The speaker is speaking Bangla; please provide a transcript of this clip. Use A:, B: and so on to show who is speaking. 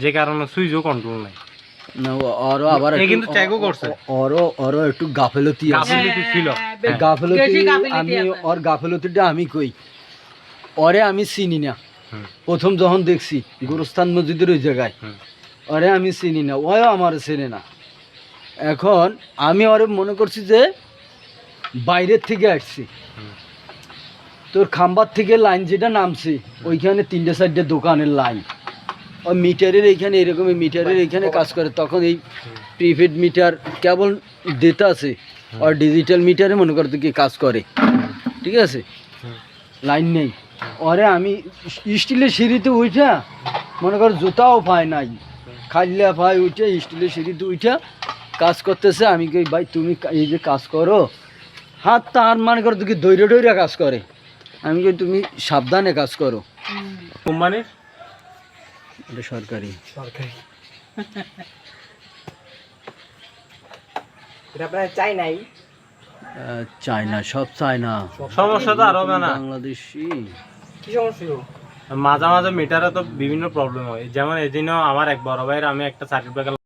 A: যে কারণে সুইচও কন্ট্রোল নাই
B: না আরো আবার
A: কিন্তু চেকও করছে
B: আরো একটু গাফেলতি আছে
A: ছিল
B: গাফেলতি আমি ওর গাফেলতিটা আমি কই ওরে আমি চিনি না প্রথম যখন দেখছি গুরুস্থান মসজিদের ওই জায়গায় ওরে আমি চিনি না ওও আমার চেনে না এখন আমি ওরে মনে করছি যে বাইরের থেকে আসছি তোর খাম্বার থেকে লাইন যেটা নামছে ওইখানে 3-4টা দোকানের লাইন ওই মিটারের এইখানে এরকমই মিটারের এইখানে কাজ করে তখন এই প্রিপেড মিটার কেবল ডেটা আছে আর ডিজিটাল মিটারে মনে করতে কি কাজ করে ঠিক আছে লাইন নেই ওরে আমি স্টিলের সিঁড়িতে উঠা মনে কর জুতাও পায় নাই খাইলা পায় উঠে স্টিলের সিঁড়িতে উঠা কাজ করতেছে আমি কই ভাই তুমি এই যে কাজ করো হাত তার মনে করো তুই দৈরে কাজ করে আমি কই তুমি সাবধানে কাজ করো
A: কোম্পানির
B: এটা সরকারি
C: এটা আপনার চাই
B: চায়না সব চায়না
A: সমস্যা তো আর হবে না
B: বাংলাদেশি
C: কি সমস্যা
A: মাঝে মাঝে মিটারে তো বিভিন্ন প্রবলেম হয় যেমন এদিনও আমার এক বড় ভাইয়ের আমি একটা সার্কিট ব্রেকার